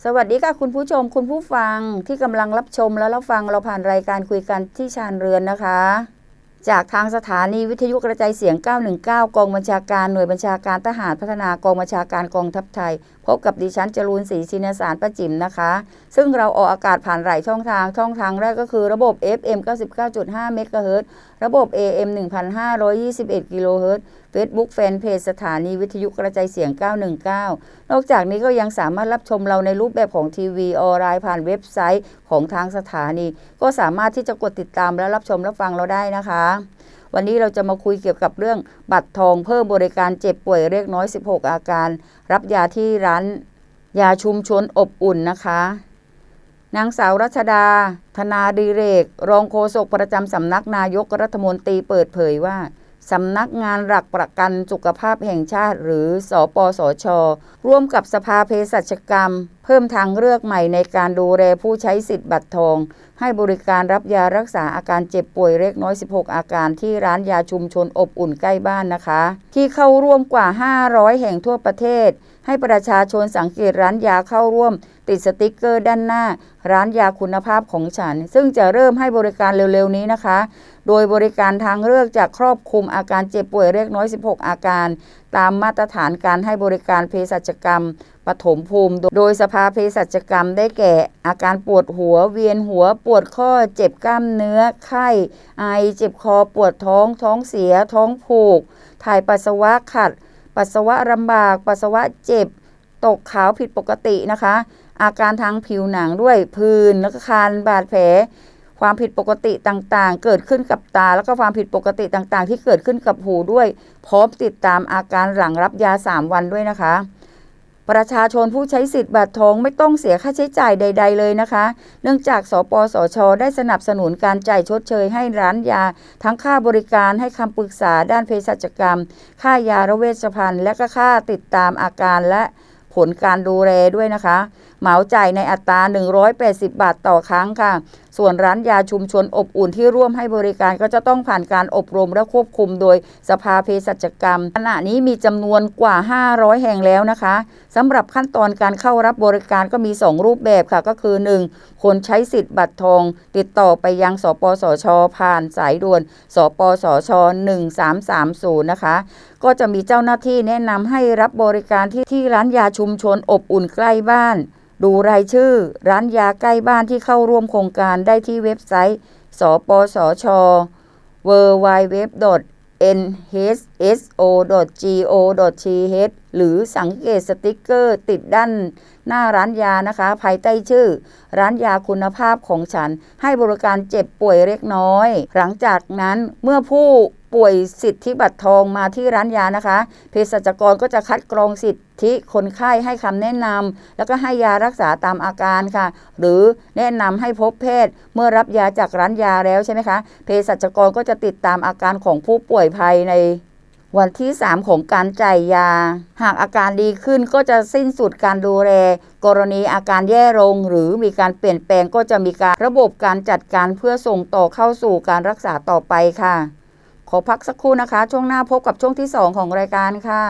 สวัสดีค่ะคุณผู้ชมคุณผู้ฟังที่กำลังรับชมและรับฟังเราผ่านรายการคุยกันที่ชานเรือนนะคะจากทางสถานีวิทยุกระจายเสียง 919 กองบัญชาการหน่วยบัญชาการทหารพัฒนากองบัญชาการกองทัพไทยพบกับดิฉันจรูนศรีชินสารประจิมนะคะซึ่งเราออกอากาศผ่านหลายช่องทางแรกก็คือระบบ FM 99.5 เมกะเฮิรตซ์ระบบ AM 1,521 กิโลเฮิรตซ์ Facebook Fanpage สถานีวิทยุกระจายเสียง 919 นอกจากนี้ก็ยังสามารถรับชมเราในรูปแบบของทีวีออนไลน์ผ่านเว็บไซต์ของทางสถานีก็สามารถที่จะกดติดตามและรับชมรับฟังเราได้นะคะวันนี้เราจะมาคุยเกี่ยวกับเรื่องบัตรทองเพิ่มบริการเจ็บป่วยเล็กน้อย16อาการรับยาที่ร้านยาชุมชนอบอุ่นนะคะนางสาวรัชดาธนาดิเรกรองโฆษกประจำสำนักนายกรัฐมนตรีเปิดเผยว่าสำนักงานหลักประกันสุขภาพแห่งชาติหรือสปสช.ร่วมกับสภาเภสัชกรรมเพิ่มทางเลือกใหม่ในการดูแลผู้ใช้สิทธิ์บัตรทองให้บริการรับยารักษาอาการเจ็บป่วยเล็กน้อย16อาการที่ร้านยาชุมชนอบอุ่นใกล้บ้านนะคะที่เข้าร่วมกว่า500แห่งทั่วประเทศให้ประชาชนสังเกตร้านยาเข้าร่วมติดสติ๊กเกอร์ด้านหน้าร้านยาคุณภาพของฉันซึ่งจะเริ่มให้บริการเร็วๆนี้นะคะโดยบริการทางเลือกจะครอบคลุมอาการเจ็บป่วยเล็กน้อย16อาการตามมาตรฐานการให้บริการเภสัชกรรมปฐมภูมิโดยสภาเภสัชกรรมได้แก่อาการปวดหัวเวียนหัวปวดข้อเจ็บกล้ามเนื้อไข้ไอเจ็บคอปวดท้องเสียท้องผูกถ่ายปัสสาวะขัดปัสสาวะลำบากปัสสาวะเจ็บตกขาวผิดปกตินะคะอาการทางผิวหนังด้วยผื่นแล้วก็คันบาดแผลความผิดปกติต่างๆเกิดขึ้นกับตาแล้วก็ความผิดปกติต่างๆที่เกิดขึ้นกับหูด้วยพร้อมติดตามอาการหลังรับยา3วันด้วยนะคะประชาชนผู้ใช้สิทธิ์บัตรทองไม่ต้องเสียค่าใช้จ่ายใดๆเลยนะคะเนื่องจากสปสช.ได้สนับสนุนการจ่ายชดเชยให้ร้านยาทั้งค่าบริการให้คำปรึกษาด้านเภสัชกรรมค่ายาเวชภัณฑ์และก็ค่าติดตามอาการและผลการดูแลด้วยนะคะเหมาจ่ายในอัตรา180 บาทต่อครั้งค่ะส่วนร้านยาชุมชนอบอุ่นที่ร่วมให้บริการก็จะต้องผ่านการอบรมและควบคุมโดยสภาเภสัชกรรมขณะนี้มีจำนวนกว่า500แห่งแล้วนะคะสำหรับขั้นตอนการเข้ารับบริการก็มี2รูปแบบค่ะก็คือ 1. คนใช้สิทธิ์บัตรทองติดต่อไปยังสปสช.ผ่านสายด่วนสปสช. 1330นะคะก็จะมีเจ้าหน้าที่แนะนำให้รับบริการที่ร้านยาชุมชนอบอุ่นใกล้บ้านดูรายชื่อร้านยาใกล้บ้านที่เข้าร่วมโครงการได้ที่เว็บไซต์สปสช. www.nhso.go.th หรือสังเกตสติ๊กเกอร์ติดด้านหน้าร้านยานะคะภายใต้ชื่อร้านยาคุณภาพของฉันให้บริการเจ็บป่วยเล็กน้อยหลังจากนั้นเมื่อผู้ป่วยสิทธิบัตรทองมาที่ร้านยานะคะเภสัชกรก็จะคัดกรองสิทธิคนไข้ให้คำแนะนำแล้วก็ให้ยารักษาตามอาการค่ะหรือแนะนำให้พบแพทย์เมื่อรับยาจากร้านยาแล้วใช่ไหมคะเภสัชกรก็จะติดตามอาการของผู้ป่วยภายในวันที่3ของการจ่ายยาหากอาการดีขึ้นก็จะสิ้นสุดการดูแลกรณีอาการแย่ลงหรือมีการเปลี่ยนแปลงก็จะมีการระบบการจัดการเพื่อส่งต่อเข้าสู่การรักษาต่อไปค่ะขอพักสักครู่นะคะช่วงหน้าพบกับช่วงที่2ของรายการค่ะ